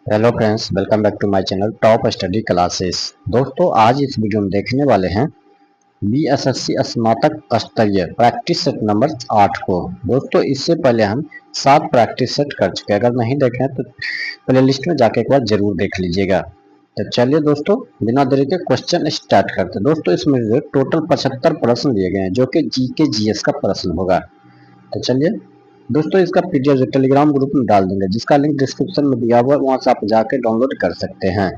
Hello friends, welcome back to my channel top study classes. दोस्तों, आज इस video में देखने वाले हैं बीएसएससी स्नातक स्तरीय प्रैक्टिस सेट नंबर 8 को। दोस्तों, इससे पहले हम 7 प्रैक्टिस सेट कर चुके हैं। अगर नहीं देखे हैं तो प्ले लिस्ट में जाके एक बार जरूर देख लीजिएगा। तो चलिए दोस्तों, बिना देरी के क्वेश्चन स्टार्ट करते हैं। दोस्तों, इसमें टोटल 75 प्रश्न दिए गए हैं जो कि जीके जीएस का प्रश्न होगा। तो चलिए दोस्तों, इसका पीडीएफ जो टेलीग्राम ग्रुप में डाल देंगे, जिसका लिंक डिस्क्रिप्शन में दिया हुआ है, वहां से आप जाके डाउनलोड कर सकते हैं।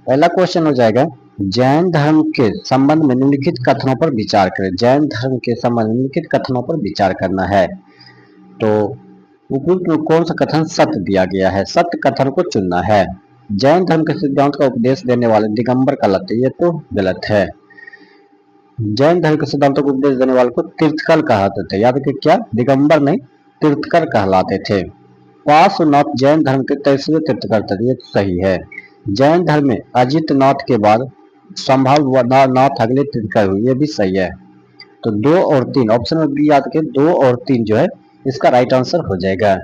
पहला क्वेश्चन हो जाएगा, जैन धर्म के संबंध में निम्नलिखित कथनों पर विचार करें। जैन धर्म के संबंध में निम्नलिखित कथनों पर विचार करना है। तो उपयुक्त में कौन सा कथन सत्य दिया गया है? सत्य कथन को चुनना है। जैन धर्म के सिद्धांत का उपदेश देने वाले दिगंबर कहलाते, ये तो गलत है। जैन धर्म के सिद्धांतों को उपदेश देने वाले को तीर्थकर कहते थे। याद रखिए, क्या? दिगंबर नहीं, तीर्थकर कहलाते थे। पार्श्वनाथ जैन धर्म के 23वें तीर्थकर थे, ये सही है। जैन धर्म में अजित नाथ के बाद संभव नाथ अगले तीर्थकर हुए, ये भी सही है। तो 2 और 3 ऑप्शन में बी याद के 2 और 3 जो है इसका राइट आंसर हो जाएगा।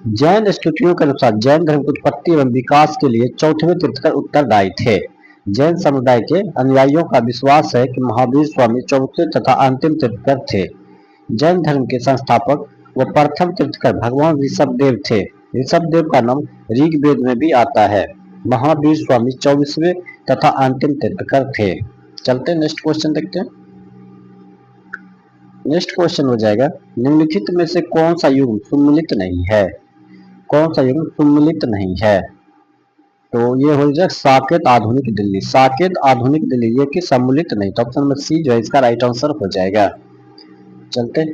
जैन स्तुतियों के अनुसार जैन धर्म की उत्पत्ति एवं विकास के लिए चौथवें तीर्थकर उत्तरदायी थे। जैन समुदाय के अनुयायियों का विश्वास है कि महावीर स्वामी चौथे तथा अंतिम तीर्थकर थे। जैन धर्म के संस्थापक व प्रथम तीर्थकर भगवान ऋषभदेव थे। ऋषभदेव का नाम ऋग्वेद में भी आता है। महावीर स्वामी 24वें तथा अंतिम तीर्थकर थे। चलते नेक्स्ट क्वेश्चन देखते हैं। नेक्स्ट क्वेश्चन हो जाएगा, निम्नलिखित में से कौन सा युग सम्मिलित नहीं है? कौन सा युग सम्मिलित नहीं है? तो ये हो जाएगा साकेत आधुनिक दिल्ली। साकेत आधुनिक दिल्ली ये कि सम्मिलित नहीं, तो ऑप्शन नंबर सी जो है इसका राइट आंसर हो जाएगा। चलते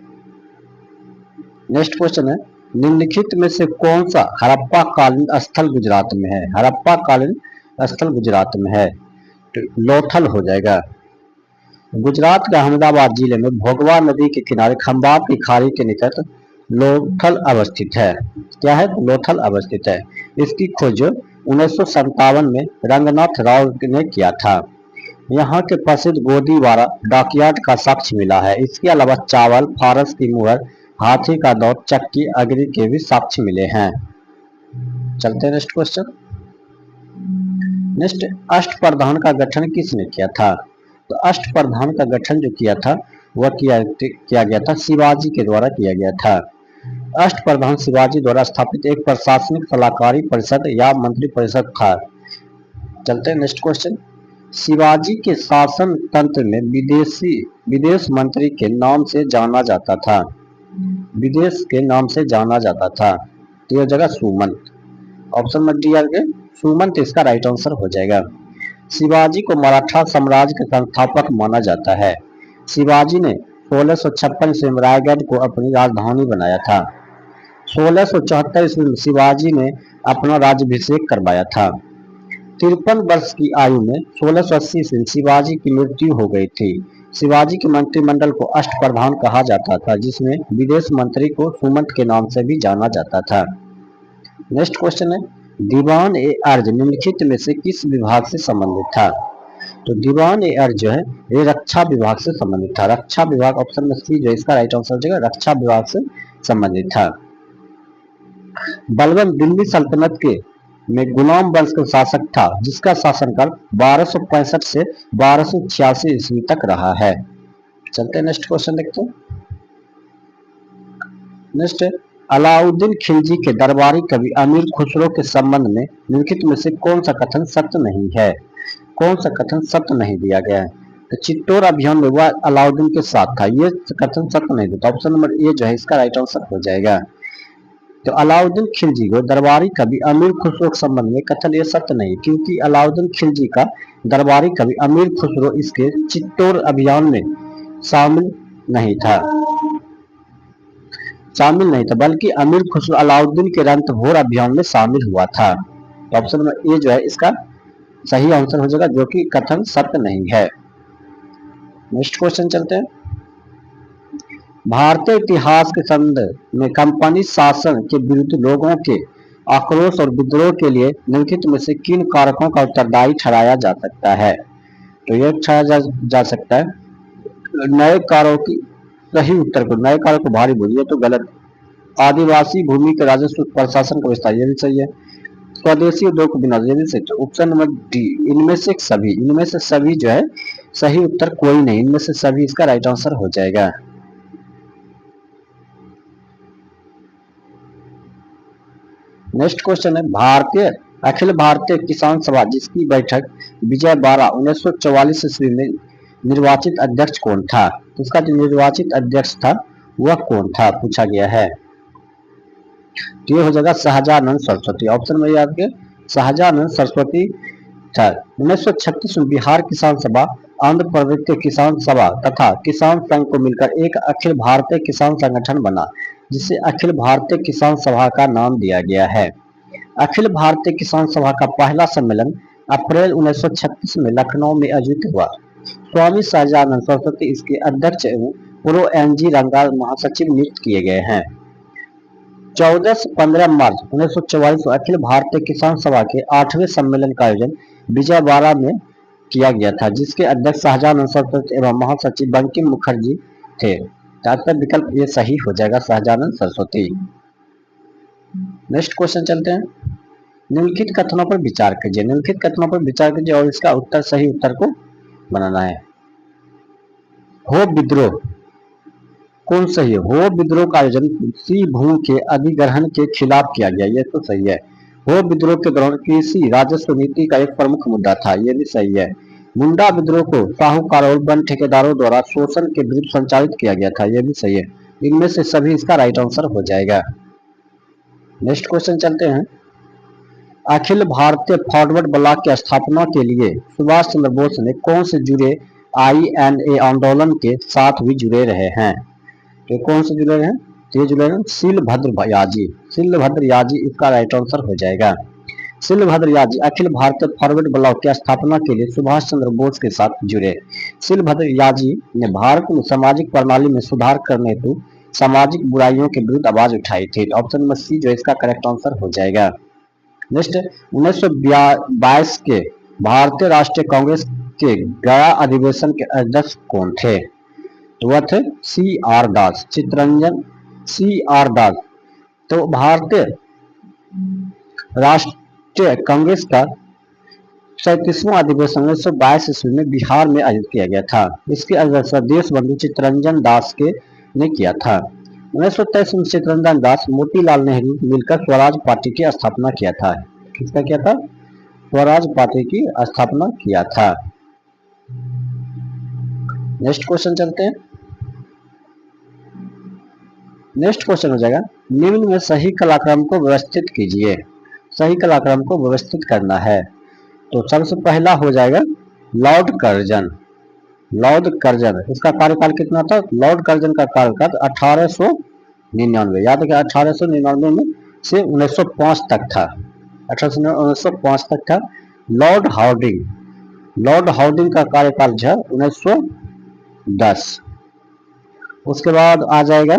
नेक्स्ट क्वेश्चन है, निम्नलिखित में से कौन सा हड़प्पा कालीन स्थल गुजरात में है? हड़प्पा कालीन स्थल गुजरात में है, तो लोथल हो जाएगा। गुजरात के अहमदाबाद जिले में भोगवा नदी के किनारे खंबात की खाड़ी के निकट लोथल अवस्थित है। क्या है? लोथल अवस्थित है। इसकी खोज 1957 में रंगनाथ राव ने किया था। यहाँ के प्रसिद्ध गोदीवारा डॉकयार्ड का साक्ष्य मिला है। इसके अलावा चावल, फारस की मुहर, हाथी का दौर, चक्की, अग्नि के भी साक्ष्य मिले हैं। चलते हैं नेक्स्ट क्वेश्चन। नेक्स्ट, अष्टप्रधान का गठन किसने किया था? तो अष्टप्रधान का गठन जो किया था वह किया गया था शिवाजी के द्वारा किया गया था। अष्टप्रधान शिवाजी द्वारा स्थापित एक प्रशासनिक सलाहकारी परिषद या मंत्री परिषद था। चलते हैं नेक्स्ट क्वेश्चन। शिवाजी के शासन तंत्र में विदेश मंत्री के नाम से जाना जाता था। विदेश के नाम से जाना जाता था, तो यह जगह सुमंत। ऑप्शन में डी के सुमंत इसका राइट आंसर हो जाएगा। शिवाजी को मराठा साम्राज्य के संस्थापक माना जाता है। शिवाजी ने 1656 ईस्वी में रायगढ़ को अपनी राजधानी बनाया था। 1674 ईस्वी में शिवाजी ने अपना राज्याभिषेक करवाया था। 53 वर्ष की आयु में 1680 ईस्वी में शिवाजी की मृत्यु हो गई थी। शिवाजी के मंत्रिमंडल को अष्टप्रधान कहा जाता था, जिसमें विदेश मंत्री को सुमंत के नाम से भी जाना जाता था। नेक्स्ट क्वेश्चन है, दीवान ए अर्ज निम्नलिखित में से किस विभाग से संबंधित था? तो दीवान ए अर्ज जो है ये रक्षा विभाग से संबंधित था। रक्षा विभाग ऑप्शन में सी जो है इसका राइट आंसर हो जाएगा, रक्षा विभाग से संबंधित था। बलबन दिल्ली सल्तनत के में गुलाम वंश का शासक था, जिसका शासनकाल 1265 से 1286 ईस्वी तक रहा है। चलते हैं नेक्स्ट क्वेश्चन देखते हैं। नेक्स्ट, अलाउद्दीन खिलजी के दरबारी कवि अमीर खुसरो के संबंध में निम्नलिखित में से कौन सा कथन सत्य नहीं है? कौन सा कथन सत्य नहीं दिया गया है? तो चित्तौड़ अभियान में वह अलाउद्दीन के साथ था, ये कथन सत्य नहीं था। ऑप्शन नंबर ए जो है इसका राइट आंसर हो जाएगा। तो अलाउद्दीन खिलजी को दरबारी कवि अमीर खुसरो के संबंध में कथन ये सत्य नहीं, क्योंकि अलाउद्दीन खिलजी का दरबारी कवि अमीर खुसरो इसके चित्तौड़ अभियान में शामिल नहीं था, बल्कि अमीर खुसरो अलाउद्दीन के रणथंभोर अभियान में शामिल हुआ था। तो ऑप्शन नंबर ए जो है इसका सही आंसर हो जाएगा, जो कि कथन सत्य नहीं है। नेक्स्ट क्वेश्चन चलते हैं। भारतीय इतिहास के संदर्भ में कंपनी शासन के विरुद्ध लोगों के आक्रोश और विद्रोह के लिए निम्नलिखित में से किन कारकों का उत्तरदायी ठहराया जा सकता है? तो यह ठहराया जा सकता है नए कारों की, सही उत्तर को नए कारों को भारी बोलिए तो गलत। आदिवासी भूमि के राजस्व प्रशासन का विस्तार, ये भी सही है। स्वदेशी उद्योग को विनाश, ये भी सही है। ऑप्शन नंबर डी, इनमें से सभी, इनमें से सभी जो है सही उत्तर कोई नहीं, इनमें से सभी इसका राइट आंसर हो जाएगा। नेक्स्ट क्वेश्चन है, भारतीय अखिल भारतीय किसान सभा जिसकी बैठक विजय 12/1944 ईस्वी में निर्वाचित अध्यक्ष कौन था? तो इसका जो निर्वाचित अध्यक्ष था वह कौन था, पूछा गया है। तो ये हो जाएगा शाहजहानंद सरस्वती। ऑप्शन में याद के शाहजहानंद सरस्वती था। 1936 में बिहार किसान सभा, आंध्र प्रदेश के किसान सभा तथा किसान संघ को मिलकर एक अखिल भारतीय किसान संगठन बना, जिसे अखिल भारतीय किसान सभा का नाम दिया गया है। अखिल भारतीय किसान सभा का पहला सम्मेलन अप्रैल 1936 में लखनऊ में आयोजित हुआ। स्वामी शाहजहानंद सरस्वती इसके अध्यक्ष एवं पूर्व एनजी रंगाल महासचिव नियुक्त किए गए हैं। 14 से 15 मार्च 1944 को अखिल भारतीय किसान सभा के 8वें सम्मेलन का आयोजन विजयवाड़ा में किया गया था, जिसके अध्यक्ष शाहजहानंद सरस्वती एवं महासचिव बंकिम मुखर्जी थे। चार विकल्प ये सही हो जाएगा, शाहजहानंद सरस्वती। नेक्स्ट क्वेश्चन चलते हैं, निम्नलिखित कथनों पर विचार कीजिए। निम्नलिखित कथनों पर विचार कीजिए और इसका उत्तर सही उत्तर को बनाना है। हो विद्रोह कौन सही है? हो विद्रोह का आयोजन कृषि भूमि के अधिग्रहण के खिलाफ किया गया, ये तो सही है। हो विद्रोह के दौरान कृषि राजस्व नीति का एक प्रमुख मुद्दा था, ये भी सही है। मुंडा विद्रोह को साहूकारों और वन ठेकेदारों द्वारा शोषण के विरुद्ध संचालित किया गया था, ये भी सही है। इनमें से सभी इसका राइट आंसर हो जाएगा। नेक्स्ट क्वेश्चन चलते हैं, अखिल भारतीय फॉरवर्ड ब्लॉक की स्थापना के लिए सुभाष चंद्र बोस ने कौन से जुड़े INA आंदोलन के साथ भी जुड़े रहे हैं? तो कौन से जुड़े हैं? ये जुड़े हैं शिलभद्र याजी। शिलभद्र याजी इसका राइट आंसर हो जाएगा। शिलभद्र याजी अखिल भारतीय फॉरवर्ड ब्लॉक की स्थापना के लिए सुभाष चंद्र बोस के साथ जुड़े। शिलभद्र याजी ने भारत में सामाजिक प्रणाली में सुधार करने हेतु सामाजिक बुराइयों के विरुद्ध आवाज उठाई थी। ऑप्शन नंबर सी जो इसका करेक्ट आंसर हो जाएगा। नेक्स्ट, 1922 के भारतीय राष्ट्रीय कांग्रेस के गया अधिवेशन के अध्यक्ष कौन थे? तो वह थे CR दास, चित्तरंजन CR दास। तो भारतीय राष्ट्रीय कांग्रेस का 37वां अधिवेशन 1922 ईस्वी में बिहार में आयोजित किया गया था। इसके अध्यक्ष देशबंधु चित्तरंजन दास के ने किया था। 1923 में चित्तरंजन दास मोतीलाल नेहरू मिलकर स्वराज पार्टी की स्थापना किया था। किसका किया था? स्वराज पार्टी की स्थापना किया था। नेक्स्ट क्वेश्चन चलते हैं। नेक्स्ट क्वेश्चन हो जाएगा, निम्न में सही कलाक्रम को व्यवस्थित कीजिए। सही कलाक्रम को व्यवस्थित करना है। तो सबसे पहला हो जाएगा लॉर्ड कर्जन। लॉर्ड कर्जन इसका कार्यकाल कितना था? लॉर्ड कर्जन का कार्यकाल 1899, याद है 1899 में से 1905 तक था। 1905 तक था। लॉर्ड हार्डिंग, लॉर्ड हार्डिंग का कार्यकाल जो है 1910। उसके बाद आ जाएगा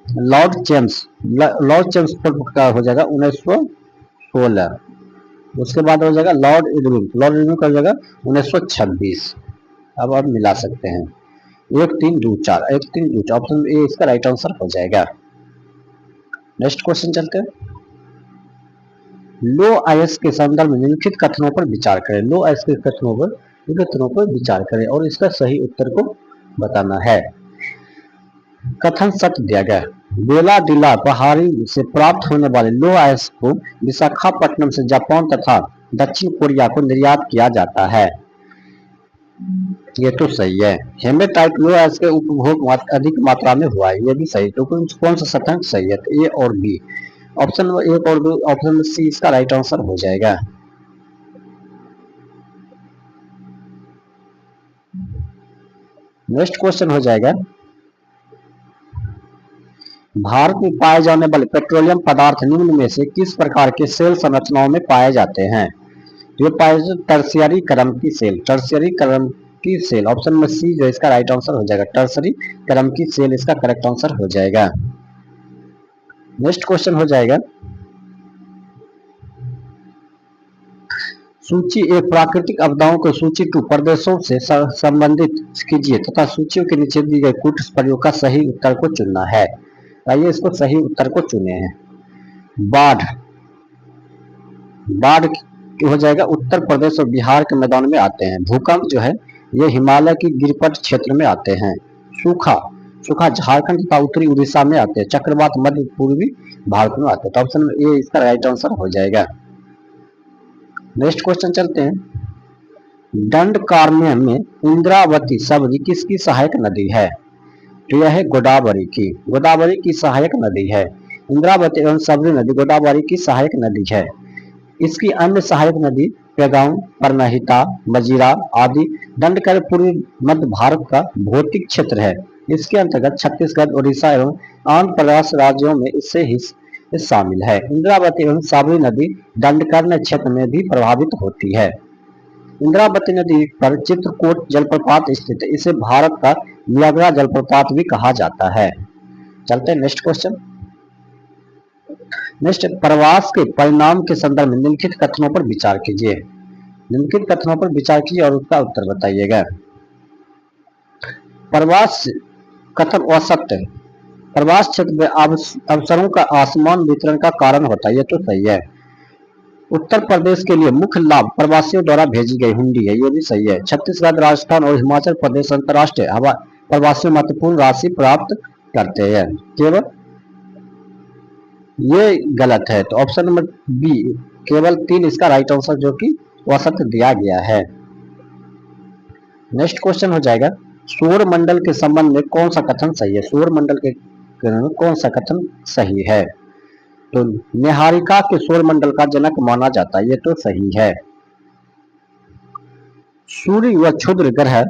लॉर्ड जेम्स। लॉर्ड चेम्सफोर्ड का हो जाएगा 1916। उसके बाद हो जाएगा लॉर्ड इरविन। लॉर्ड इरविन का हो जाएगा 1926। अब आप मिला सकते हैं 1 3 2 4, 1 3 2 4। ऑप्शन ए इसका राइट आंसर हो जाएगा। नेक्स्ट क्वेश्चन चलते हैं, लो आयस के संदर्भ में निम्नलिखित कथनों पर विचार करें। लो आयस के कथनों पर विचार करें और इसका सही उत्तर को बताना है। कथन सत्य दिया गया, बेलाडिला पहाड़ी से प्राप्त होने वाले लो आयस को विशाखापट्टनम से जापान तथा दक्षिण कोरिया को निर्यात किया जाता है, ये तो सही है। हेमेटाइट लो आयस के उपभोग अधिक मात्रा में हुआ है, ये भी सही। तो कौन सा कथन सही है? तो ए और बी। ऑप्शन 1 और 2, ऑप्शन सी इसका राइट आंसर हो जाएगा। नेक्स्ट क्वेश्चन हो जाएगा, भारत में पाए जाने वाले पेट्रोलियम पदार्थ निम्न में से किस प्रकार के सेल संरचनाओं में पाए जाते हैं? ये पाए टर्शियरी क्रम की सेल, टर्शियरी क्रम की सेल। ऑप्शन में सी जो इसका राइट आंसर हो जाएगा, टर्शियरी क्रम की सेल इसका करेक्ट आंसर हो जाएगा। नेक्स्ट क्वेश्चन हो जाएगा, सूची एक प्राकृतिक आपदाओं को सूची 2 प्रदेशों से संबंधित कीजिए तथा सूचियों के नीचे दी गई कुछ प्रयोग का सही उत्तर को चुनना है। आइए इसको सही उत्तर को चुने हैं। बाढ़, बाढ़ हो जाएगा उत्तर प्रदेश और बिहार के मैदान में आते हैं। भूकंप जो है ये हिमालय की गिरिपथ क्षेत्र में आते हैं। सूखा, सूखा झारखंड तथा उत्तरी उड़ीसा में आते हैं। चक्रवात मध्य पूर्वी भारत में आते हैं। तो ऑप्शन ए इसका राइट आंसर हो जाएगा। नेक्स्ट क्वेश्चन चलते हैं। दंडकारण्य में इंद्रावती शब्द किसकी सहायक नदी है? तो यह है गोदावरी की, गोदावरी की सहायक नदी है। इंद्रावती एवं शबरी नदी गोदावरी की सहायक नदी है। इसकी अन्य सहायक नदी पेगांव, परनहिता, मजीरा आदि। दंडकारण्य पूर्वी मध्य भारत का भौतिक क्षेत्र है। इसके अंतर्गत छत्तीसगढ़, उड़ीसा एवं आंध्र प्रदेश राज्यों में इससे शामिल है। इंद्रावती एवं शबरी नदी दंडकारण्य क्षेत्र में भी प्रभावित होती है। इंद्रावती नदी पर चित्रकूट जलप्रपात स्थित है। इसे भारत का नियाग्रा जलप्रपात भी कहा जाता है। चलते हैं नेक्स्ट क्वेश्चन। नेक्स्ट, प्रवास के परिणाम के संदर्भ में निम्नलिखित कथनों पर विचार कीजिए। निम्नलिखित कथनों पर विचार कीजिए और उसका उत्तर बताइएगा। प्रवास कथन असत्य, प्रवास क्षेत्र में अवसरों का आसमान वितरण का कारण होता है, ये तो सही है। उत्तर प्रदेश के लिए मुख्य लाभ प्रवासियों द्वारा भेजी गई हुंडी है, ये भी सही है। छत्तीसगढ़, राजस्थान और हिमाचल प्रदेश अंतर्राष्ट्रीय हवा प्रवासियों महत्वपूर्ण राशि प्राप्त करते हैं। केवल ये गलत है, तो ऑप्शन नंबर बी केवल 3 इसका राइट आंसर जो कि असत्य दिया गया है। नेक्स्ट क्वेश्चन हो जाएगा, सौर मंडल के संबंध में कौन सा कथन सही है? सौर मंडल के कौन सा कथन सही है? तो निहारिका के सौर मंडल का जनक माना जाता है, ये तो सही है। सूर्य व क्षुद्र ग्रह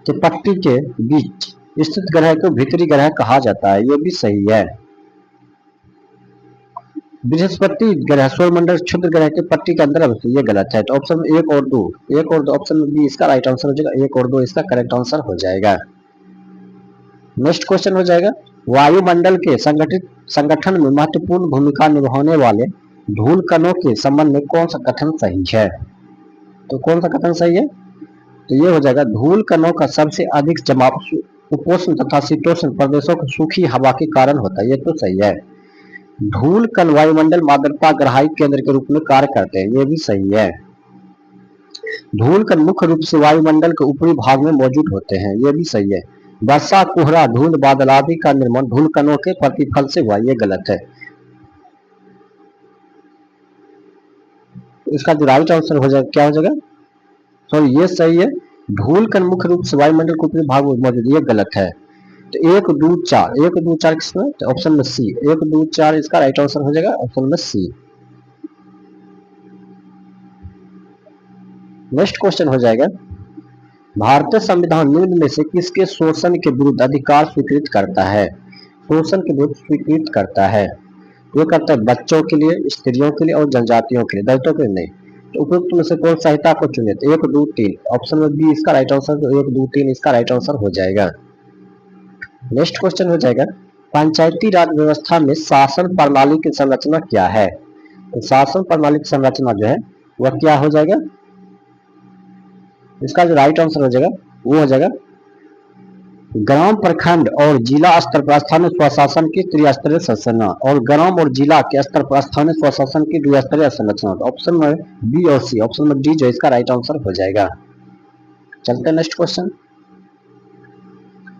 के पट्टी के बीच स्थित ग्रह को भीतरी ग्रह कहा जाता है, ये भी सही है। बृहस्पति ग्रह सौर मंडल क्षुद्र ग्रह के पट्टी के अंदर अवस्थित, ये गलत है। तो ऑप्शन 1 और 2, 1 और 2 ऑप्शन बी इसका राइट आंसर हो जाएगा। 1 और 2 इसका करेक्ट आंसर हो जाएगा। नेक्स्ट क्वेश्चन हो जाएगा, वायुमंडल के संगठन में महत्वपूर्ण भूमिका निभाने वाले धूल कणों के संबंध में कौन सा कथन सही है? तो कौन सा कथन सही है? तो ये हो जाएगा, धूल कणों का सबसे अधिक जमाव उपोष्ण तथा शीतोष्ण प्रदेशों की सूखी हवा के कारण होता है, ये तो सही है। धूल कण वायुमंडल में आर्द्रता ग्राही केंद्र के रूप में कार्य करते हैं, ये भी सही है। धूल कण मुख्य रूप से वायुमंडल के ऊपरी भाग में मौजूद होते हैं, ये भी सही है। वर्षा, कोहरा, धुंध, बादल आदि का निर्माण धूल कणों के प्रतिफल से हुआ, ये गलत है। इसका जो राइट आंसर हो जाएगा क्या हो जाएगा? सॉरी, ये सही है। धूल कण मुख्य रूप से वायुमंडल के ऊपरी भाग में मौजूद, ये गलत है। तो 1 2 4, 1 2 4 किसमें? तो ऑप्शन में सी, 1 2 4 इसका राइट आंसर हो जाएगा, ऑप्शन में सी। नेक्स्ट क्वेश्चन हो जाएगा, भारतीय संविधान निम्न में से किसके शोषण के विरुद्ध अधिकार स्वीकृत करता है? शोषण के विरुद्ध स्वीकृत करता है, ये करता है बच्चों के लिए, स्त्रियों के लिए और जनजातियों के लिए, दलितों के लिए नहीं। तो उपयुक्त में से कौन संहिता को चुने? तो 1 2 3 ऑप्शन में बी इसका राइट आंसर, तो 1 2 3 इसका राइट आंसर हो जाएगा। नेक्स्ट क्वेश्चन हो जाएगा, पंचायती राज व्यवस्था में शासन प्रणाली की संरचना क्या है? तो शासन प्रणाली की संरचना जो है वह क्या हो जाएगा? इसका जो राइट आंसर हो जाएगा वो हो जाएगा ग्राम, प्रखंड और जिला स्तर पर स्थानीय स्वशासन की त्रिस्तरीय संरचना और ग्राम और जिला के स्तर पर स्थानीय स्वशासन की द्विस्तरीय संरचना। ऑप्शन में बी और सी, ऑप्शन में डी जो इसका राइट आंसर हो जाएगा। चलते हैं नेक्स्ट क्वेश्चन।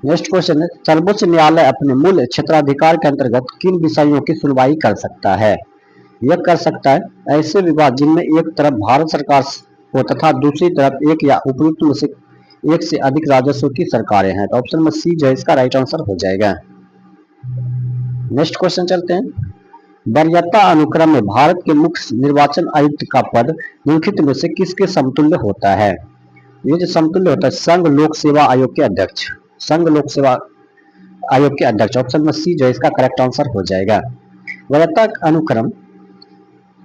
नेक्स्ट क्वेश्चन है, सर्वोच्च न्यायालय अपने मूल क्षेत्राधिकार के अंतर्गत किन विषयों की सुनवाई कर सकता है? यह कर सकता है ऐसे विवाद जिनमें एक तरफ भारत सरकार हो तथा दूसरी तरफ एक या उपयुक्त में से एक से अधिक राजस्व की सरकारें हैं। तो ऑप्शन में सी जो है इसका राइट आंसर हो जाएगा। नेक्स्ट क्वेश्चन चलते हैं, वरीयता अनुक्रम में भारत के मुख्य निर्वाचन आयुक्त का पद निम्नलिखित में से किसके समतुल्य होता है? ये जो समतुल्य होता है संघ लोक सेवा आयोग के अध्यक्ष, संघ लोक सेवा आयोग के अध्यक्ष, ऑप्शन में सी जो है इसका करेक्ट आंसर हो जाएगा। वरीयता अनुक्रम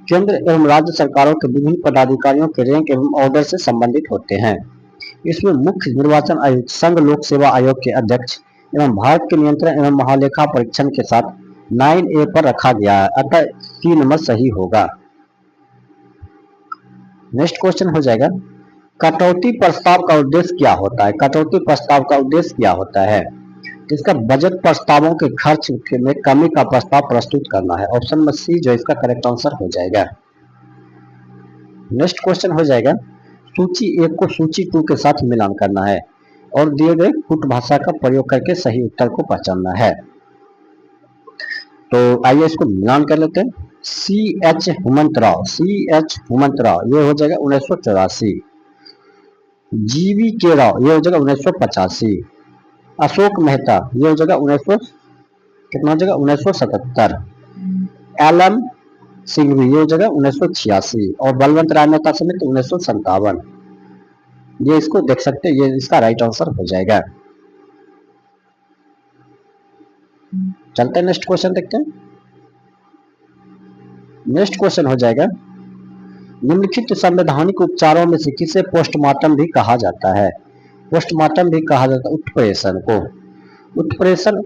केंद्र एवं राज्य सरकारों के विभिन्न पदाधिकारियों के रैंक एवं ऑर्डर से संबंधित होते हैं। इसमें मुख्य निर्वाचन आयुक्त संघ लोक सेवा आयोग के अध्यक्ष एवं भारत के नियंत्रण एवं महालेखा परीक्षण के साथ 9A पर रखा गया है, अतः 3 नंबर सही होगा। नेक्स्ट क्वेश्चन हो जाएगा, कटौती प्रस्ताव का उद्देश्य क्या होता है? कटौती प्रस्ताव का उद्देश्य क्या होता है? इसका बजट प्रस्तावों के खर्च में कमी का प्रस्ताव प्रस्तुत करना है। ऑप्शन नंबर सी जो इसका करेक्ट आंसर हो जाएगा। नेक्स्ट क्वेश्चन हो जाएगा, सूची 1 को सूची 2 के साथ मिलान करना है और दिए गए कूट भाषा का प्रयोग करके सही उत्तर को पहचानना है। तो आइए इसको मिलान कर लेते हैं। सी एच हुमंतराव, ये हो जाएगा 1984। जीवी के राव, ये हो जाएगा 1985। अशोक मेहता, ये हो जाएगा 1977। एल एम सिंघवी, ये हो जाएगा 1986 और बलवंत राय मेहता समित 1957। ये इसको देख सकते हैं, ये इसका राइट आंसर हो जाएगा। चलते हैं नेक्स्ट क्वेश्चन देखते हैं। नेक्स्ट क्वेश्चन हो जाएगा, निम्नलिखित संवैधानिक उपचारों में से किसे पोस्टमार्टम भी कहा जाता है? पोस्टमार्टम भी कहा जाता है उत्प्रेषण को। उत्प्रेषण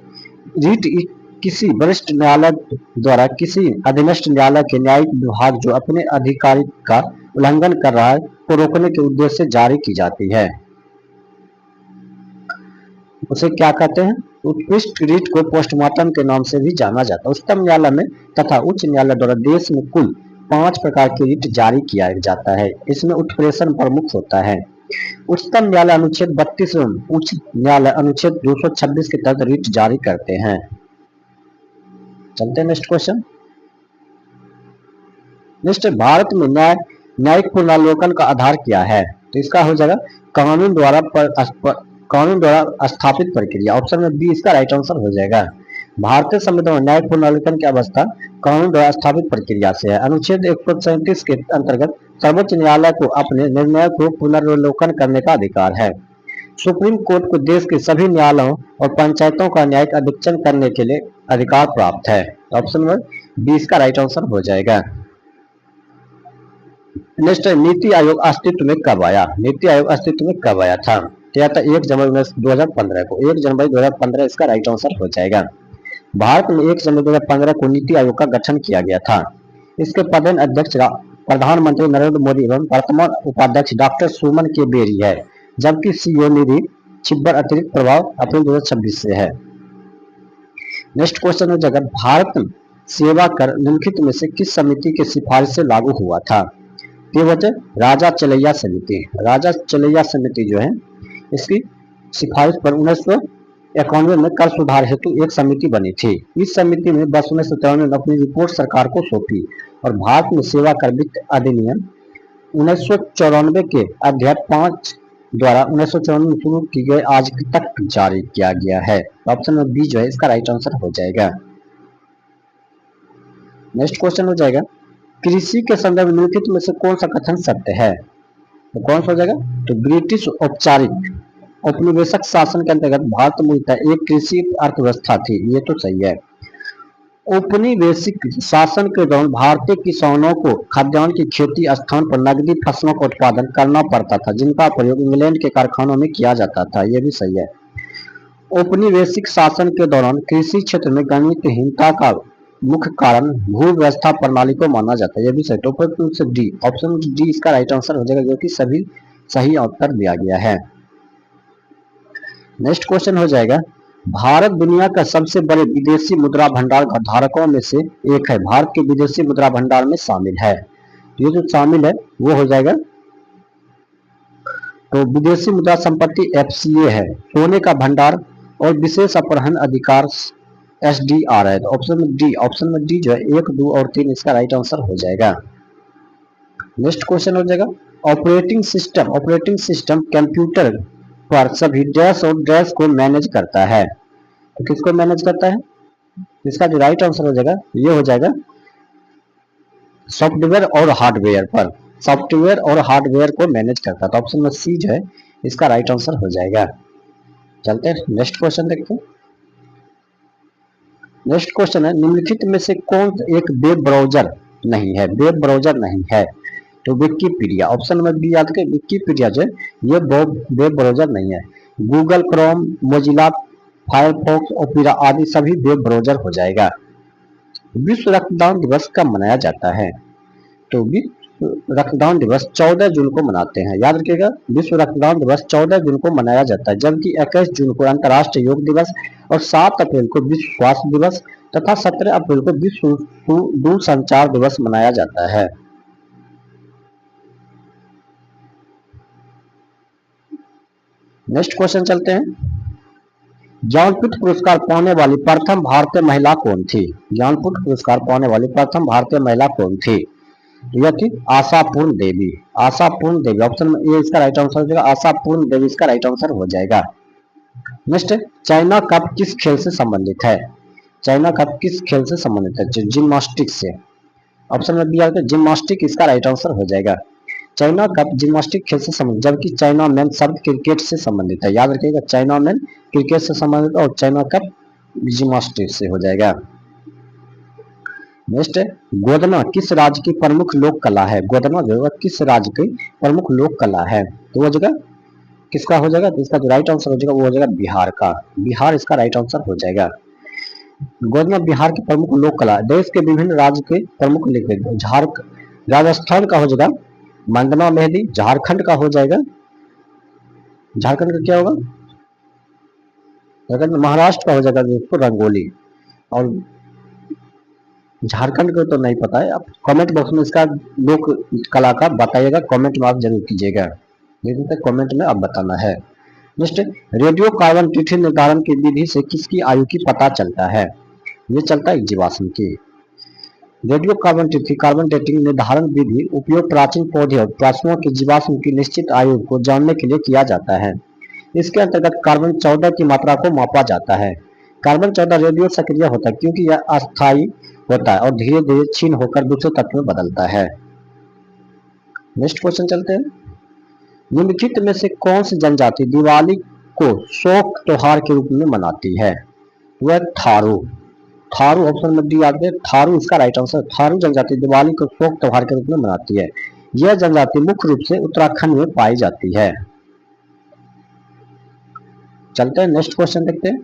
रीट किसी वरिष्ठ न्यायालय द्वारा किसी अधीनस्थ न्यायालय के न्यायिक विभाग जो अपने अधिकार का उल्लंघन कर रहा है को रोकने के उद्देश्य से जारी की जाती है। उसे क्या कहते हैं? उत्कृष्ट रीट को पोस्टमार्टम के नाम से भी जाना जाता है। उच्चतम न्यायालय में तथा उच्च न्यायालय द्वारा देश में कुल 5 प्रकार के रीट जारी किया जाता है। इसमें उत्प्रेषण प्रमुख होता है। उच्चतम न्यायालय अनुच्छेद 32 एवं उच्च न्यायालय अनुच्छेद 226 के तहत रीट जारी करते हैं। चलते हैं नेक्स्ट क्वेश्चन। नेक्स्ट, भारत में न्यायिक पुनरावलोकन का आधार क्या है? तो इसका हो जाएगा कानून द्वारा स्थापित प्रक्रिया। ऑप्शन में बी इसका राइट आंसर हो जाएगा। भारतीय संविधान में न्यायिक पुनरावलोकन की अवस्था कानून द्वारा स्थापित प्रक्रिया से है। अनुच्छेद 137 के अंतर्गत सर्वोच्च न्यायालय को अपने निर्णय को पुनरावलोकन करने का अधिकार है। सुप्रीम कोर्ट को देश के सभी न्यायालयों और पंचायतों का न्यायिक अधीक्षण करने के लिए अधिकार प्राप्त है। ऑप्शन नंबर बी इसका राइट आंसर हो जाएगा। नेक्स्ट, नीति आयोग अस्तित्व में कब आया? नीति आयोग अस्तित्व में कब आया था? क्या था? 1 जनवरी 2015 को। 1 जनवरी 2015 इसका राइट आंसर हो जाएगा। भारत में 1 जनवरी 2015 को नीति आयोग का गठन किया गया था। इसके प्रधान अध्यक्ष प्रधानमंत्री नरेंद्र मोदी एवं वर्तमान उपाध्यक्ष डॉक्टर सुमन के बेरी है, जबकि सीईओ निधि छिब्बर अतिरिक्त प्रभाव अप्रैल 2026 से है। नेक्स्ट क्वेश्चन हो जाएगा, भारत सेवा कर निम्नलिखित में से किस समिति की सिफारिश से लागू हुआ था? ये वजह राजा चलैया समिति। राजा चलैया समिति जो है इसकी सिफारिश पर 1991 में कर सुधार हेतु एक समिति बनी थी। इस समिति में वर्ष 1993 में अपनी रिपोर्ट सरकार को सौंपी और भारत में सेवा कर वित्त अधिनियम 1994 के अध्याय 5 द्वारा 1994 में शुरू की गई आज तक जारी किया गया है। ऑप्शन में बी जो है इसका राइट आंसर हो जाएगा। नेक्स्ट क्वेश्चन हो जाएगा, कृषि के संदर्भ में निम्नलिखित में से कौन सा कथन सत्य है? तो कौन सा हो जाएगा? तो ब्रिटिश औपचारिक औपनिवेशिक शासन के अंतर्गत भारत मूलतः एक कृषि अर्थव्यवस्था थी। ये तो सही है। औपनिवेशिक शासन के दौरान भारतीय किसानों को खाद्यान्न की खेती स्थान पर नकदी फसलों का उत्पादन करना पड़ता था, जिनका प्रयोग इंग्लैंड के कारखानों में किया जाता था। ये भी सही है। औपनिवेशिक शासन के दौरान कृषि क्षेत्र में गणितहीनता का मुख्य कारण भू व्यवस्था प्रणाली को माना जाता है। यह भी सही। टॉपिक से डी, ऑप्शन डी इसका राइट आंसर हो जाएगा, जो कि सभी सही उत्तर दिया गया है। नेक्स्ट क्वेश्चन हो जाएगा, भारत दुनिया का सबसे बड़े विदेशी मुद्रा भंडार धारकों में से एक है। भारत के विदेशी मुद्रा भंडार में शामिल है। ये जो शामिल है वो हो जाएगा, तो विदेशी मुद्रा संपत्ति एफसीए है, सोने का भंडार और विशेष अपहरण अधिकार एसडीआर है। तो ऑप्शन में डी जो है 1, 2 और 3 इसका राइट आंसर हो जाएगा। नेक्स्ट क्वेश्चन हो जाएगा, ऑपरेटिंग सिस्टम कंप्यूटर पर सभी डैश और डैश को मैनेज करता है। तो किसको मैनेज करता है? इसका जो राइट आंसर हो जाएगा ये हो जाएगा सॉफ्टवेयर और हार्डवेयर पर। सॉफ्टवेयर और हार्डवेयर को मैनेज करता है। तो ऑप्शन में सी जो है इसका राइट आंसर हो जाएगा। चलते हैं नेक्स्ट क्वेश्चन देखते हैं। नेक्स्ट क्वेश्चन है, निम्नलिखित में से कौन एक वेब ब्राउजर नहीं है? वेब ब्राउजर नहीं है तो विकिपीडिया। ऑप्शन नंबर बी याद करें, विकिपीडिया जो है ये वेब ब्राउजर नहीं है। Google Chrome, Mozilla Firefox, opera आदि सभी वेब ब्राउजर हो जाएगा। विश्व रक्तदान दिवस कब मनाया जाता है? तो रक्तदान दिवस 14 जून को मनाते हैं। याद रखिएगा, विश्व रक्तदान दिवस 14 जून को मनाया जाता है, जबकि 21 जून को अंतर्राष्ट्रीय योग दिवस और 7 अप्रैल को विश्व स्वास्थ्य दिवस तथा 17 अप्रैल को विश्व दूरसंचार दिवस मनाया जाता है। नेक्स्ट क्वेश्चन चलते हैं। ज्ञानपीठ पुरस्कार पाने वाली प्रथम भारतीय महिला कौन थी? ज्ञानपीठ पुरस्कार पाने वाली प्रथम भारतीय महिला कौन थी? यह थी आशापूर्ण देवी। आशापूर्ण देवी ऑप्शन में ए इसका राइट आंसर हो जाएगा। आशापूर्ण देवी इसका राइट आंसर हो जाएगा। नेक्स्ट, चाइना कप किस खेल से संबंधित है? चाइना कप किस खेल से संबंधित है? जिम्नास्टिक से। ऑप्शन में बी आएगा जिम्नास्टिक इसका राइट आंसर हो जाएगा। चाइना कप जिम्नास्टिक खेल से संबंधित, जबकि चाइना मैन शब्द क्रिकेट से संबंधित है। याद रखिएगा, चाइना मैन क्रिकेट से संबंधित और चाइना कप जिम्नास्टिक से हो जाएगा। नेक्स्ट है, गोदना किस राज्य की प्रमुख लोक कला है? गोदना जो है किस राज्य की प्रमुख लोक कला है? तो वो जगह किसका हो जाएगा? तो इसका जो राइट आंसर हो जाएगा वो हो जाएगा बिहार का। बिहार इसका राइट आंसर हो जाएगा। गोदना बिहार की प्रमुख लोक कला, देश के विभिन्न राज्य के प्रमुख लोक, राजस्थान का हो जाएगा मंदना मेहंदी, झारखंड का हो जाएगा, झारखंड का क्या होगा? महाराष्ट्र का हो जाएगा दोस्तों रंगोली, और झारखंड को तो नहीं पता है। आप कमेंट बॉक्स में इसका लोक कला का बताइएगा, कमेंट में आप जरूर कीजिएगा, लेकिन कमेंट में आप बताना है। नेक्स्ट, रेडियो कार्बन तिथि निर्धारण की विधि से किसकी आयु की पता चलता है? ये चलता है जीवाश्म की। रेडियो कार्बन तिथि कार्बन डेटिंग निर्धारण विधि उपयोग प्राचीन पौधे और पशुओं की जीवाश्म की निश्चित आयु को जानने के लिए किया जाता है। इसके अंतर्गत कार्बन 14 की मात्रा को मापा जाता है। कार्बन 14 रेडियो सक्रिय होता है क्योंकि यह अस्थायी होता है और धीरे धीरे क्षीण होकर दूसरे तत्व में बदलता है। नेक्स्ट क्वेश्चन चलते हैं। निम्नलिखित में से कौन सी जनजाति दिवाली को शोक त्योहार के रूप में मनाती है? वह थारू। थारू ऑप्शन में डी आते हैं, थारू इसका राइट आंसर। थारू जनजाति दिवाली को शोक त्योहार के रूप में मनाती है। यह जनजाति मुख्य रूप से उत्तराखंड में पाई जाती है। चलते हैं नेक्स्ट क्वेश्चन देखते हैं।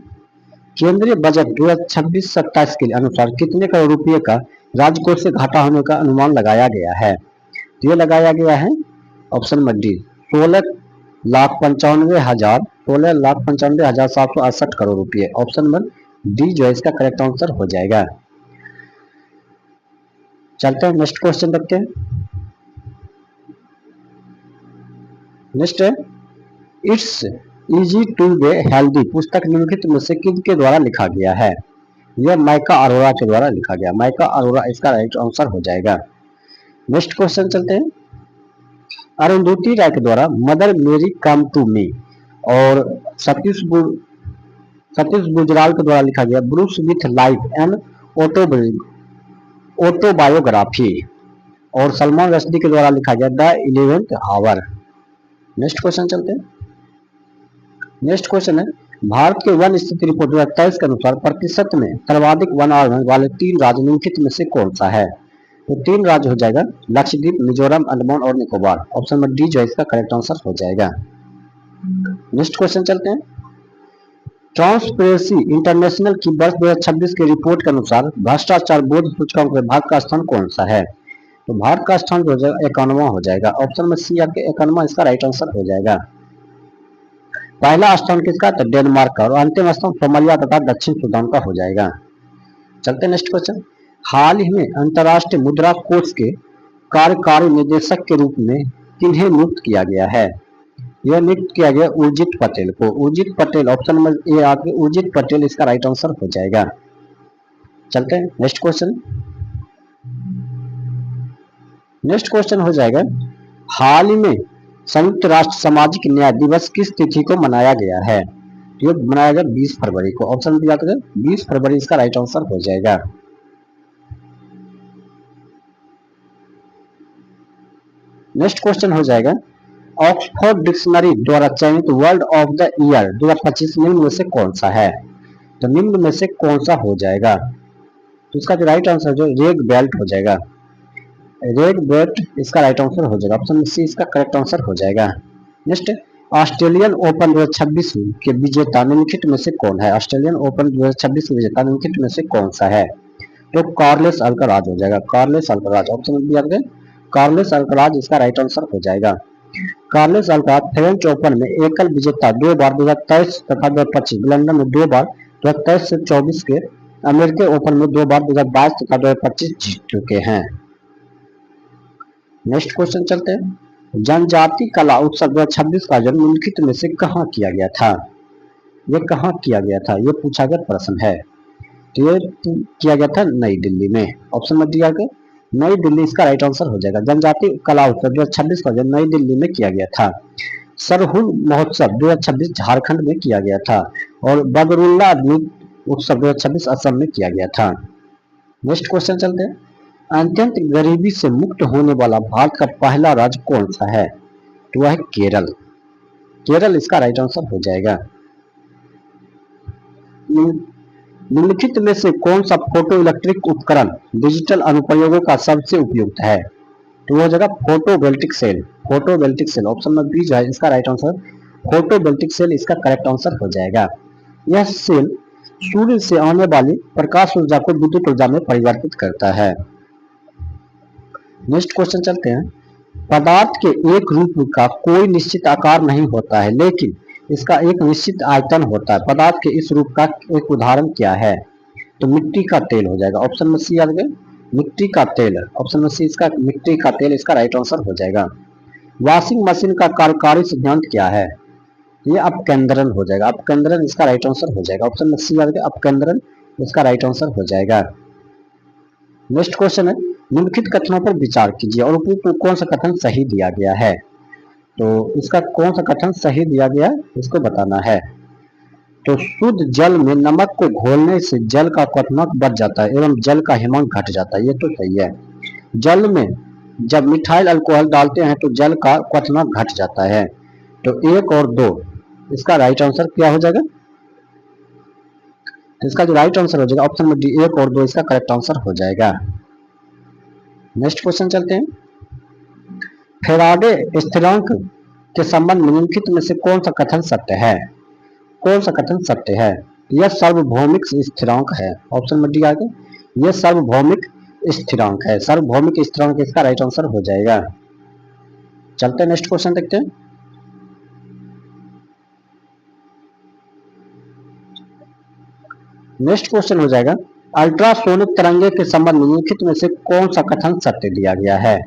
केंद्रीय बजट 2026-27 के अनुसार कितने करोड़ रुपए का राजकोष से घाटा होने का अनुमान लगाया गया है? तो ये लगाया गया है ऑप्शन में डी 16,95,768 करोड़ रुपए। ऑप्शन में डी जो है इसका करेक्ट आंसर हो जाएगा। चलते हैं नेक्स्ट क्वेश्चन देखते हैं। नेक्स्ट है, it's easy to be healthy पुस्तक निम्नलिखित में से किसके द्वारा लिखा गया है? यह माइका अरोरा के द्वारा लिखा गया। माइका अरोरा इसका राइट आंसर हो जाएगा। नेक्स्ट क्वेश्चन चलते हैं। अरुंधति राय के द्वारा मदर मेरी कम टू मी और सतीश गुजराल के द्वारा लिखा गया Bruce with life and autobiography और सलमान रश्दी के द्वारा लिखा गया the 11th our. Next question चलते हैं। नेक्स्ट क्वेश्चन है, भारत के वन स्थिति रिपोर्ट 2023 के अनुसार प्रतिशत में सर्वाधिक वन आवरण वाले 3 राज्य निम्नलिखित में से कौन सा है? तो 3 राज्य हो जाएगा लक्षद्वीप, मिजोरम, अंडमान और निकोबार। ऑप्शन में डी जो है इसका करेक्ट आंसर हो जाएगा। नेक्स्ट क्वेश्चन चलते हैं। ट्रांसपेरेंसी इंटरनेशनल की वर्ष 2026 की रिपोर्ट के अनुसार भ्रष्टाचार बोध सूचकांक में भारत का स्थान कौन सा है? तो भारत का स्थान जो है 51वां हो जाएगा। ऑप्शन में सी आपके 51वां इसका राइट आंसर हो जाएगा। पहला स्थान किसका? तो डेनमार्क का, और अंतिम स्थान सोमालिया तथा दक्षिण सूडान का हो जाएगा। चलते नेक्स्ट क्वेश्चन। हाल ही में अंतर्राष्ट्रीय मुद्रा कोष के कार्यकारी निदेशक के रूप में किन्हें नियुक्त किया गया है? यह नियुक्त किया गया उर्जित पटेल को। उर्जित पटेल ऑप्शन में ए आके उर्जित पटेल इसका राइट आंसर हो जाएगा। चलते हैं नेक्स्ट क्वेश्चन। नेक्स्ट क्वेश्चन हो जाएगा, हाल ही में संयुक्त राष्ट्र सामाजिक न्याय दिवस किस तिथि को मनाया गया है? ये मनाया गया 20 फरवरी को। ऑप्शन दिया था 20 फरवरी इसका राइट आंसर हो जाएगा। नेक्स्ट क्वेश्चन हो जाएगा, ऑक्सफोर्ड डिक्शनरी द्वारा चयनित वर्ड ऑफ द ईयर 2025 निम्न में से कौन सा है? तो निम्न में से कौन सा हो जाएगा? तो इसका जो राइट आंसर जो रेग बेल्ट हो जाएगा। रेग बेल्ट इसका राइट आंसर हो जाएगा। ऑप्शन सी इसका करेक्ट आंसर हो जाएगा। नेक्स्ट, ऑस्ट्रेलियन ओपन 2026 के विजेता निम्नलिखित में से कौन है? ऑस्ट्रेलियन ओपन 2026 के विजेता निम्नलिखित में से कौन सा है? तो कार्लोस अल्काराज हो जाएगा। Carlos Alcaraz. ऑप्शन बी आपके कार्लोस अल्काराज इसका राइट आंसर हो जाएगा। कार्लोस अल्काराज फ्रेंच ओपन में एकल विजेता 2 बार 2023 तथा 2025, लंदन में 2 बार 2023 से 24 के, अमेरिकी ओपन में 2 बार 2022 तथा 2025 जीत चुके हैं। नेक्स्ट क्वेश्चन चलते हैं। जनजाति कला उत्सव 2026 का आयोजन निम्नलिखित में से कहाँ किया गया था? ये कहाँ किया गया था, ये पूछा गया प्रश्न है। तो ये किया गया था नई दिल्ली में। ऑप्शन में दिया गया नई दिल्ली इसका राइट आंसर हो जाएगा। जनजाति कला उत्सव 2026 का आयोजन नई दिल्ली में किया गया था। सरहुल महोत्सव 2026 झारखंड में किया गया था और बदरुल्ला उत्सव 2026 असम में किया गया था। नेक्स्ट क्वेश्चन चलते हैं। अत्यंत गरीबी से मुक्त होने वाला भारत का पहला राज्य कौन सा है? तो वह है केरल। केरल इसका राइट आंसर हो जाएगा। निम्नलिखित में से कौन सा फोटो इलेक्ट्रिक उपकरण डिजिटल अनुप्रयोगों का सबसे उपयुक्त है? तो वो जगह photovoltaic cell. Photovoltaic cell option में बी जो है इसका राइट आंसर फोटोवोल्टिक सेल इसका करेक्ट आंसर हो जाएगा। यह सेल सूर्य से आने वाली प्रकाश ऊर्जा को विद्युत ऊर्जा में परिवर्तित करता है। नेक्स्ट क्वेश्चन चलते हैं। पदार्थ के एक रूप का कोई निश्चित आकार नहीं होता है, लेकिन इसका एक निश्चित आयतन होता है। पदार्थ के इस रूप का एक उदाहरण क्या है? तो मिट्टी का तेल हो जाएगा। ऑप्शन में सी आ गया, मिट्टी का तेल। ऑप्शन में सी इसका मिट्टी का तेल इसका राइट आंसर हो जाएगा। वॉशिंग मशीन का कार्यकारी सिद्धांत क्या है? ये अपकेंद्रण हो जाएगा। अपकेंद्रण इसका राइट आंसर हो जाएगा। ऑप्शन में सी आ गया, अपकेंद्रण इसका राइट आंसर हो जाएगा। नेक्स्ट क्वेश्चन है। निम्नलिखित कथनों पर विचार कीजिए और उपयुक्त में कौन सा कथन सही दिया गया है? तो इसका कौन सा कथन सही दिया गया है इसको बताना है। तो शुद्ध जल में नमक को घोलने से जल का क्वथनांक बढ़ जाता है एवं जल का हिमांक घट जाता है। ये तो सही है। जल में जब मिथाइल अल्कोहल डालते हैं तो जल का क्वथनांक घट जाता है। तो 1 और 2 इसका राइट आंसर क्या हो जाएगा? तो इसका जो राइट आंसर हो जाएगा ऑप्शन में डी 1 और 2 इसका करेक्ट आंसर हो जाएगा। नेक्स्ट क्वेश्चन चलते हैं। फैराडे स्थिरांक के संबंध में निम्नलिखित में से कौन सा कथन सत्य है? कौन सा कथन सत्य है? यह सार्वभौमिक स्थिरांक है। ऑप्शन में डी आ गया, यह सार्वभौमिक स्थिरांक है। सार्वभौमिक स्थिरांक इसका राइट आंसर हो जाएगा। चलते हैं नेक्स्ट क्वेश्चन देखते हैं। नेक्स्ट क्वेश्चन हो जाएगा। अल्ट्रासोनिक तरंगे के संबंध में निम्नलिखित में से कौन सा कथन सत्य दिया गया है?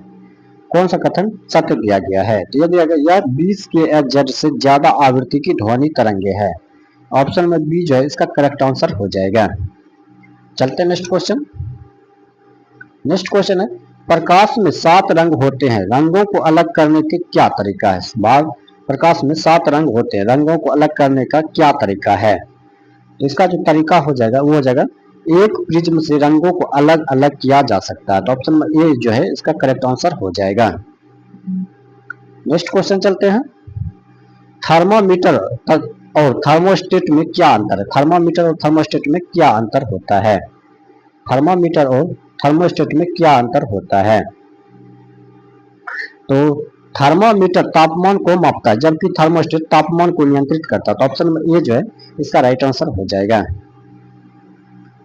कौन सा कथन सत्य दिया गया है? तो यह दिया गया यह 20 kHz से ज्यादा आवृत्ति की ध्वनि तरंगे है। ऑप्शन में बी जो है इसका करेक्ट आंसर हो जाएगा। चलते हैं नेक्स्ट क्वेश्चन। नेक्स्ट क्वेश्चन है। प्रकाश में 7 रंग होते हैं, रंगों को अलग करने के क्या तरीका है? प्रकाश में 7 रंग होते हैं, रंगों को अलग करने का क्या तरीका है? तो इसका जो तरीका हो जाएगा वो हो जाएगा एक प्रिज्म से रंगों को अलग अलग किया जा सकता है। तो ऑप्शन में ए जो है इसका करेक्ट आंसर हो जाएगा। नेक्स्ट क्वेश्चन चलते हैं। थर्मामीटर और थर्मोस्टेट में क्या अंतर है? थर्मामीटर और थर्मोस्टेट में क्या अंतर होता है? थर्मामीटर और थर्मोस्टेट में क्या अंतर होता है? तो थर्मामीटर तापमान को मापता है जबकि थर्मोस्टेट तापमान को नियंत्रित करता है। तो ऑप्शन में ए जो है इसका राइट आंसर हो जाएगा।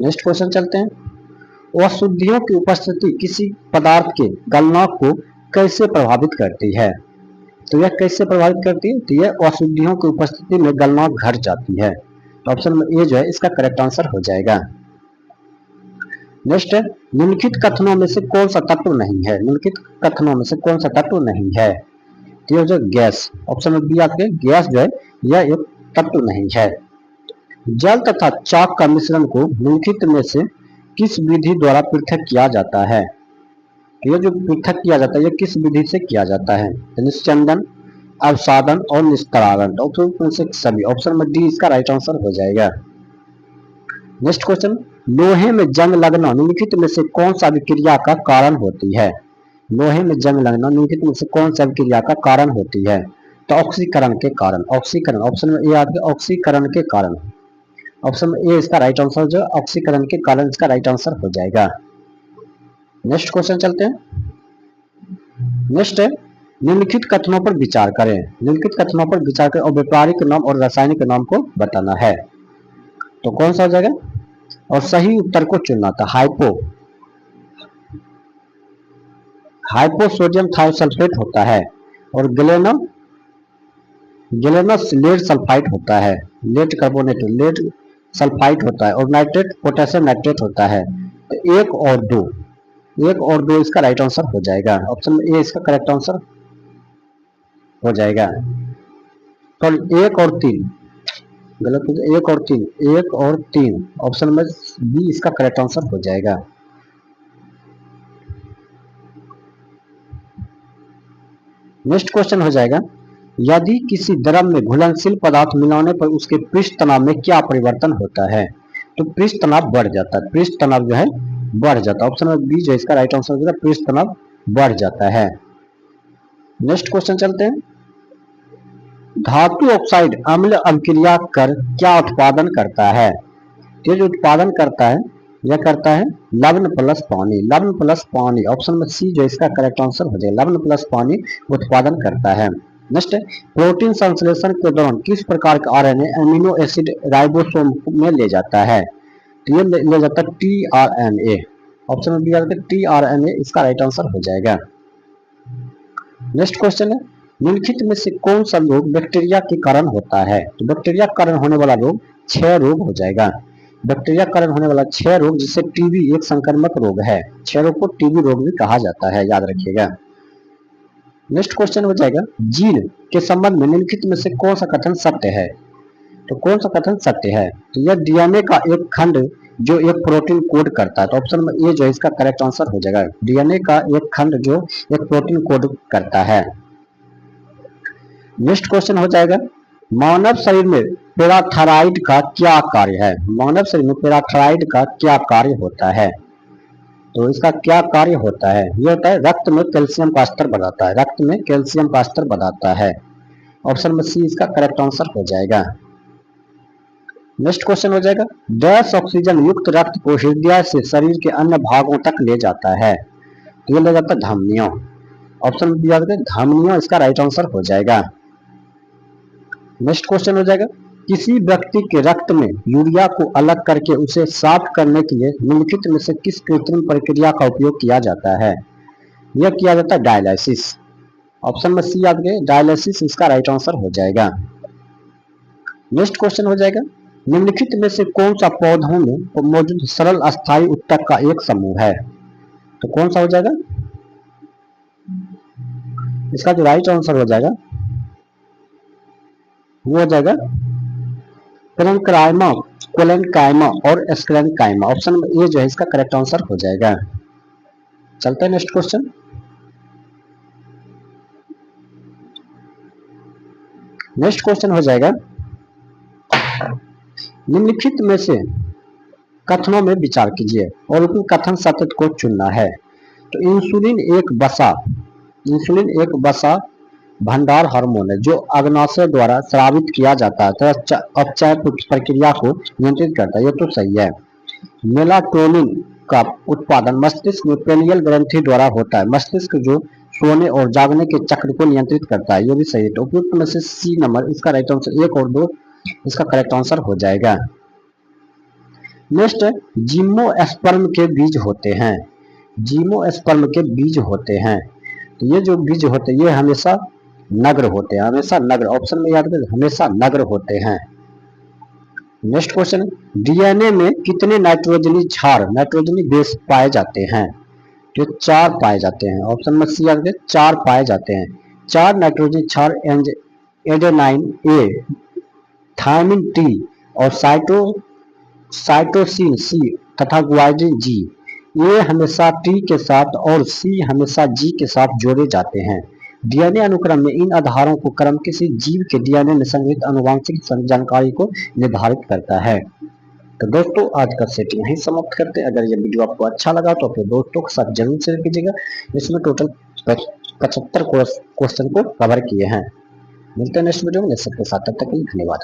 नेक्स्ट क्वेश्चन चलते हैं। अशुद्धियों की उपस्थिति किसी पदार्थ के गलनांक को कैसे प्रभावित करती है? तो यह कैसे प्रभावित करती है? तो यह अशुद्धियों की उपस्थिति में गलनांक घट जाती है। तो ऑप्शन में ए जो है इसका करेक्ट आंसर हो जाएगा। नेक्स्ट है। निम्नलिखित कथनों में से कौन सा तत्व नहीं है? निम्नलिखित कथनों में से कौन सा तत्व नहीं है? तो यह जो गैस। ऑप्शन में बी आपके गैस जो है यह एक तत्व नहीं है। जल तथा चाक का मिश्रण को निम्नलिखित में से किस विधि द्वारा पृथक किया जाता है? यह जो पृथक किया जाता है यह किस विधि से किया जाता है? निस्यंदन, अवसादन और निस्तारण। ऑप्शन में से सभी। ऑप्शन में डी इसका राइट आंसर हो जाएगा। Next question. लोहे में जंग लगना निम्नलिखित में से कौन सा विक्रिया का कारण होती है? लोहे में जंग लगना निम्नलिखित में से कौन सा विक्रिया का कारण होती है? तो ऑक्सीकरण के कारण। ऑक्सीकरण ऑप्शन में ए आता है ऑक्सीकरण के कारण। ऑप्शन में ए इसका राइट आंसर जो ऑक्सीकरण के कारण इसका राइट आंसर हो जाएगा। नेक्स्ट क्वेश्चन चलते हैं। नेक्स्ट है। निम्नलिखित कथनों पर विचार करें। निम्नलिखित कथनों पर विचार करें और व्यापारिक नाम और रासायनिक नाम को बताना है। तो कौन सा हो जाएगा? और सही उत्तर को चुनना था। हाइपोसोडियम थायोसल्फेट होता है और गैलेनस लेड सल्फाइड होता है, लेड कार्बोनेट लेड सल्फाइड होता है और नाइट्रेट पोटेशियम नाइट्रेट होता है। तो एक और दो इसका राइट आंसर हो जाएगा, ऑप्शन ए इसका करेक्ट आंसर हो जाएगा। तो एक और तीन गलत हो जाए, एक और तीन ऑप्शन में बी इसका करेक्ट आंसर हो जाएगा। नेक्स्ट क्वेश्चन हो जाएगा, यदि किसी द्रव में घुलनशील पदार्थ मिलाने पर उसके पृष्ठ तनाव में क्या परिवर्तन होता है? तो पृष्ठ तनाव बढ़ जाता है, पृष्ठ तनाव जो है बढ़ जाता है, ऑप्शन में बी जो इसका राइट आंसर हो जाएगा, पृष्ठ तनाव बढ़ जाता है। नेक्स्ट क्वेश्चन चलते हैं, धातु ऑक्साइड अम्ल अभिक्रिया कर क्या उत्पादन करता है? ये जो उत्पादन करता है यह करता है लवण प्लस पानी, लवण प्लस पानी, ऑप्शन में सी जो इसका करेक्ट आंसर हो जाएगा, लवण प्लस पानी उत्पादन करता है। नेक्स्ट, प्रोटीन संश्लेषण के दौरान किस प्रकार का आरएनए अमीनो एसिड राइबोसोम में ले जाता है? तो ये ले जाता है टीआरएनए, ऑप्शन में बी आता है टीआरएनए इसका राइट आंसर हो जाएगा। नेक्स्ट क्वेश्चन है, निम्नलिखित में से कौन सा रोग बैक्टीरिया के कारण होता है? तो बैक्टीरिया के कारण होने वाला रोग क्षय रोग हो जाएगा, बैक्टीरिया कारण होने वाला क्षय रोग जिससे टीबी एक संक्रामक रोग है, क्षय रोग को टीबी रोग भी कहा जाता है, याद रखिएगा। नेक्स्ट क्वेश्चन हो जाएगा, जीन के संबंध में निम्नलिखित में से कौन सा कथन सत्य है? तो कौन सा कथन सत्य है? तो यह डीएनए का एक खंड जो एक प्रोटीन कोड करता है, तो ऑप्शन में ए जो इसका करेक्ट आंसर हो जाएगा, डीएनए का एक खंड जो एक प्रोटीन कोड करता है। नेक्स्ट क्वेश्चन हो जाएगा, मानव शरीर में पैराथायराइड का क्या कार्य है? मानव शरीर में पैराथायराइड का क्या कार्य होता है? तो इसका क्या कार्य होता है? यह होता है रक्त में कैल्शियम का स्तर बढ़ाता है, रक्त में कैल्शियम का स्तर बढ़ाता है, ऑप्शन में सी इसका करेक्ट आंसर हो जाएगा। नेक्स्ट क्वेश्चन हो जाएगा, डैश ऑक्सीजन युक्त रक्त को हृदय से शरीर के अन्य भागों तक ले जाता है? तो ये ले जाता है धमनियों, ऑप्शन में दिया गया धमनियों इसका राइट आंसर हो जाएगा। नेक्स्ट क्वेश्चन हो जाएगा, किसी व्यक्ति के रक्त में यूरिया को अलग करके उसे साफ करने के लिए निम्नलिखित में से किस कृत्रिम प्रक्रिया का उपयोग किया जाता है? यह किया जाता है डायलिसिस, ऑप्शन में सी याद गए डायलिसिस इसका राइट आंसर हो जाएगा। नेक्स्ट क्वेश्चन हो जाएगा, निम्नलिखित में से कौन सा पौधों में मौजूद सरल अस्थायी उत्तक का एक समूह है? तो कौन सा हो जाएगा? इसका जो राइट आंसर हो जाएगा वो हो जाएगा पेरेन्काइमा, कोलेनकाइमा और स्क्लेरेन्काइमा, ऑप्शन में ए जो है इसका करेक्ट आंसर हो जाएगा। चलते हैं नेक्स्ट क्वेश्चन, नेक्स्ट क्वेश्चन हो जाएगा, निम्नलिखित में से कथनों में विचार कीजिए और उन कथन सत्य को चुनना है। तो इंसुलिन एक वसा भंडार हार्मोन है जो अग्नाशय द्वारा स्रावित किया जाता है तथा अपचय प्रक्रिया को नियंत्रित करता है, ये तो सही है। मेलाटोनिन का उत्पादन मस्तिष्क में पेनियल ग्रंथि द्वारा होता है, मस्तिष्क जो सोने और जागने के चक्र को नियंत्रित करता है, ये भी सही है। तो उपयुक्त में से सी नंबर इसका राइट आंसर, एक और दो इसका करेक्ट आंसर हो जाएगा। नेक्स्ट, जिम्नोस्पर्म के बीज होते हैं, जिम्नोस्पर्म के बीज होते हैं, तो ये जो बीज होते हैं ये हमेशा नग्न होते हैं, हमेशा नग्न, ऑप्शन में याद करें हमेशा नग्न होते हैं। नेक्स्ट क्वेश्चन, डीएनए में कितने नाइट्रोजनी क्षार नाइट्रोजनी बेस पाए जाते हैं? जो 4 पाए जाते हैं, ऑप्शन में सी याद करें 4 पाए जाते हैं। 4 नाइट्रोजनी क्षार एडेनाइन ए, थायमिन टी और साइटोसिन सी तथा ग्वाइडिन जी, ये हमेशा टी के साथ और सी हमेशा जी के साथ जोड़े जाते हैं। डीएनए अनुक्रम में इन आधारों को क्रम किसी जीव के डीएनए में संग्रहित आनुवंशिक जानकारी को निर्धारित करता है। तो दोस्तों आज का सेट यहीं समाप्त करते हैं। अगर ये वीडियो आपको अच्छा लगा तो अपने दोस्तों के साथ जरूर शेयर कीजिएगा। इसमें टोटल 75 क्वेश्चन को कवर किए हैं। मिलते हैं नेक्स्ट वीडियो में, सबके साथ, तब तक के लिए धन्यवाद।